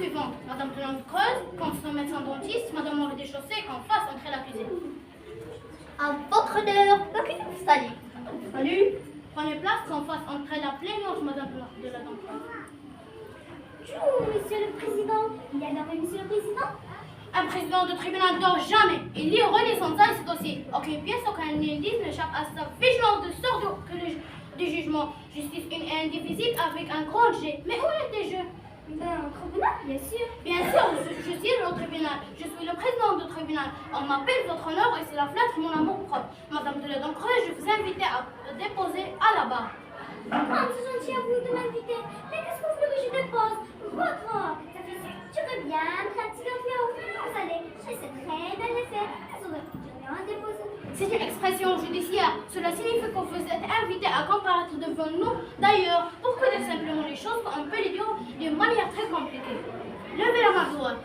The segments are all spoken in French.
suivante. Madame de langue creuse, quand son médecin dentiste, Madame Henri des Chaussées, qu'en face entrait l'accusé. À votre honneur, l'accusé vous salue. Salut. Prenez place, qu'en face entrait la plaignante, Madame de la dent creuse. Bonjour, monsieur le président. Il y a dormi, monsieur le président? Un président de tribunal ne dort jamais. Il lit au Renaissance ce dossier. Aucune pièce, aucun indice n'échappe à sa vigilance de sorte que du jugement. Justice une et indivisible avec un grand G. Mais où étais-je? Ben, au tribunal, bien sûr. Bien sûr, je suis au tribunal. Je suis le président du tribunal. On m'appelle votre honneur et cela flatte mon amour propre. Madame de la dent creuse, je vous invite à déposer à la barre. Oh, c'est gentil à vous de m'inviter. Mais qu'est-ce que vous voulez que je dépose? Votre. Ça fait ça. Je veux bien pratiquer un peu au fond. Vous allez. Je sais très bien les faire. Je vais en déposer. C'est une expression judiciaire. Cela signifie que vous êtes invité à comparaître devant nous. D'ailleurs, pourquoi dire simplement les choses quand on peut les dire d'une manière très compliquée? Levez la main droite.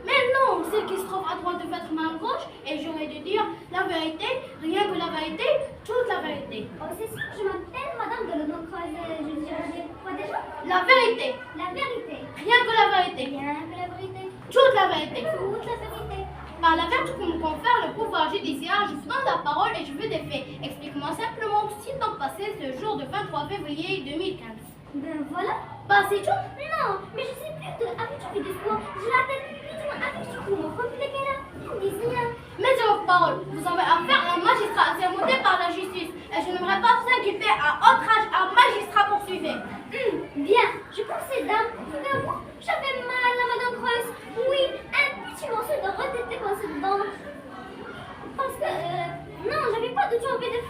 Mais non, celle qui se trouve à droite de votre main gauche, et j'aurais dû dire la vérité, rien que la vérité, toute la vérité. Oh, c'est sûr, je m'appelle Madame de la dent creuse. Je dirais quoi déjà? La vérité, La vérité. rien que la vérité, Rien que la vérité. toute la vérité. Toute la vérité. Par la vertu que me confère le pouvoir judiciaire, je vous donne la parole et je veux des faits. Explique-moi simplement ce qui s'est passé ce jour de 23 février 2015. Ben voilà. Bah c'est tout. Non, mais je sais plus de avec tu fais des sports. Je l'appelle dites-moi avec tu cours. Compliqué là. Ils me disent rien. Mettez votre parole. Vous avez affaire à un magistrat assermenté par la justice. Et je n'aimerais pas vous inquiéter à outrage un magistrat poursuivi. Bien, je pense ces dames. Souvenez-vous, j'avais mal à Madame Creuse. Oui, un petit morceau de rôti était coincé dedans. Parce que, non, j'avais pas du tout envie de...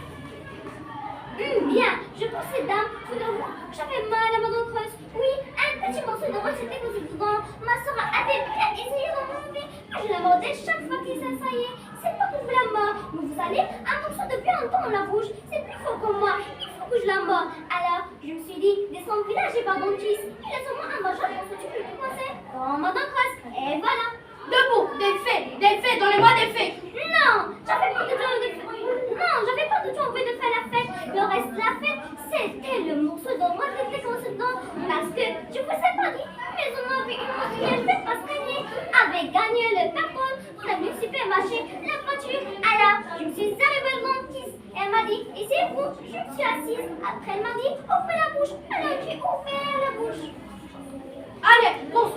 bien, je pense ces dames. Souvenez-vous, j'avais mal à Madame Creuse. Oui, un petit morceau de rôti était coincé dedans. Ma soeur avait bien essayé d'en enlever. Je la mordais chaque fois qu'il s'asseyait. C'est pas pour vous la mort, mais vous allez, un morceau de viande dans la bouche. C'est plus fort que moi. Il faut que je la morde. Alors, je me suis dit, descends au village et pas dentiste. Il a sûrement un major pour se tuer tout coincé. Oh, Madame Creuse. Et voilà. Debout, des faits, donnez-moi des faits. Non, j'avais pas du tout envie de faire. Non, j'avais pas du tout envie de faire la fête. Le reste de la fête, c'était le morceau de moi qui était coincé dedans. Parce que je vous ai pas dit, mais on avait une voiture, je vais pas se gagner. Avait gagné le carton, on a vu le supermarché, la voiture. Alors, je me suis arrivée au dentiste. Elle m'a dit, et c'est vous? Je me suis assise. Après, elle m'a dit, ouvrez la bouche. Alors, j'ai ouvert la bouche. Allez, bon.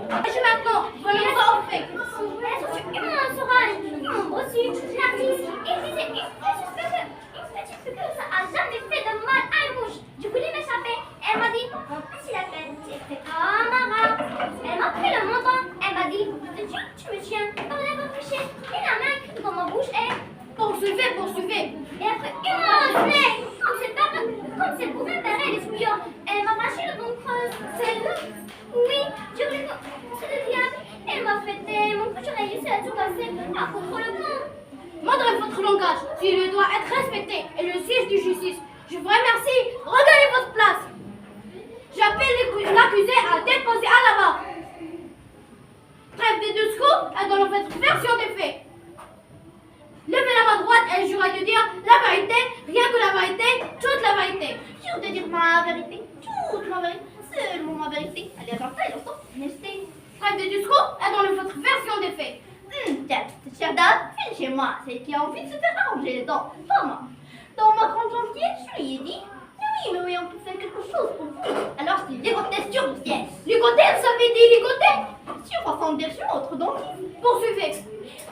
Agis maintenant, venons-en au fait. Ils m'ont orange, ils m'ont reçu, l'artiste, et disait une petite piqûre, ça a jamais fait de mal à une mouche. Je voulais m'échapper. Elle m'a dit, mon petit lapin, c'était comme un rat. Elle m'a pris le menton. Elle m'a dit, tu me tiens par la bouche et la main dans ma bouche et... Poursuivez. Et après, il m'a rejeté. Comme c'est pour réparer les souillons. Elle m'a arraché le don creuse. C'est le... Oui, je voulais que... C'est le diable. Elle m'a fêté. Mon coup, j'aurais réussi à tout casser. À contre le camp. Modérez votre langage, il doit être respecté, et le siège de justice. Je vous remercie, regagnez votre place. J'appelle l'accusé à déposer à la barre. Trêve des discours et dans votre version des faits. Levez la main droite et jurez de dire la vérité, rien que la vérité, toute la vérité. Jure de dire ma vérité. Toute ma vérité. Seulement ma vérité. Allez, attends, longtemps. Merci. Trêve des discours et dans votre version des faits. Tiens, cette chère dame, viens chez moi. C'est qui a envie de se faire arranger les dents. Pas moi. Dans ma grande gentillesse, je lui ai dit, mais oui, on peut faire quelque chose pour vous. Alors, c'est ligoté sur le ciel. Ligoté, vous avez dit ligoté? Sur façon de dire chez notre dentiste. Poursuivez.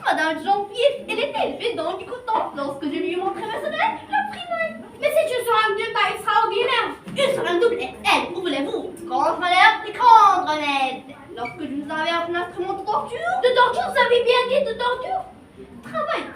Madame gentillesse, elle était élevée dans le ligotant. Lorsque je lui ai montré ma sonnette, elle a pris mal. Mais c'est une soirée de taille extraordinaire. Une sur un double XL, où voulez-vous? Grande valeur et grande remède. Lorsque je vous avais un instrument de torture. De torture, vous avez bien dit de torture?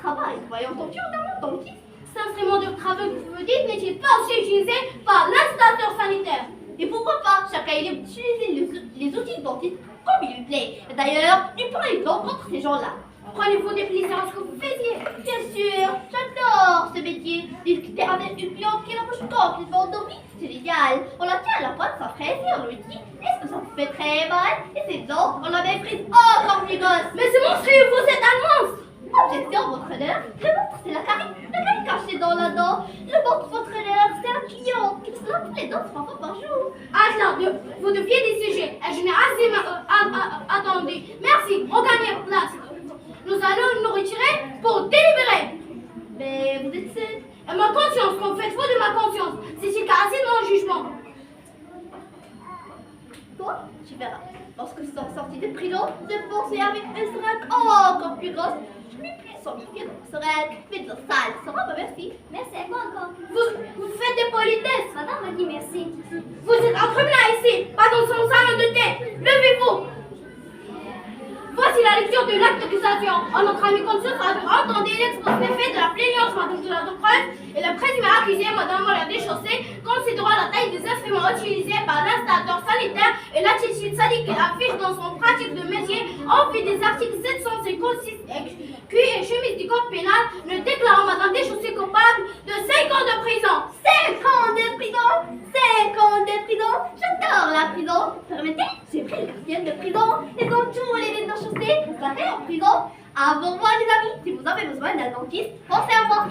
Travail en torture dans mon dentiste. Cet instrument de travail que vous dites n'est-il pas aussi utilisé par l'installateur sanitaire? Et pourquoi pas? Chacun est libre d'utiliser les outils de dentiste comme il lui plaît. D'ailleurs, il pourrait une dent contre ces gens-là. Prenez-vous des plaisirs à ce que vous faisiez? Bien sûr, j'adore ce métier. Discuter avec une cliente qui a la bouche complètement endormie, c'est génial. On la tient à la pointe sans fraise et on lui dit, est-ce que ça vous fait très mal? Et ses dents, on la méprise encore plus grosse. Mais c'est monstrueux, vous êtes un monstre! Objection, votre honneur. Le ventre, c'est la carie cachée dans la dent. Le ventre, votre honneur, c'est la cliente qui se lave les dents 3 fois par jour. Ah là, vous deviez décider. Et je n'ai assez attendu. Merci, regagnez place. Nous allons nous retirer pour délibérer. Mais vous êtes seul. Et ma conscience, qu'on fait faux de ma conscience, c'est-il cassé de mon jugement? Toi, tu verras. Lorsque tu seras sorti de prison, je pensais avec un seringue encore plus grosse. Je n'ai plus 100 000 pieds dans mon seringue. Mais de sale, ça va, merci. Merci à quoi encore? Vous faites des politesses. Madame m'a dit merci. Vous êtes un criminel ici, pas dans son salon de thé. Levez-vous. Voici la lecture de l'acte d'accusation. En notre ami conscience a entendu l'exposé des faits de la plaignance, madame de la preuve, et le présumé accusé, madame la déchaussée, considérant la taille des instruments utilisés par l'installateur sanitaire et l'attitude sadique qu'il affiche dans son pratique de métier, en vue des articles 756 Q et chemise du code pénal, ne déclarant madame déchaussée coupable de 5 ans de prison. 5 ans de prison! 5 ans de prison! J'adore la prison! Permettez, j'ai pris le gardienne de prison et comme tous les lettres chaussées, vous serez en prison. À vous revoir les amis, si vous avez besoin d'un dentiste, pensez à moi!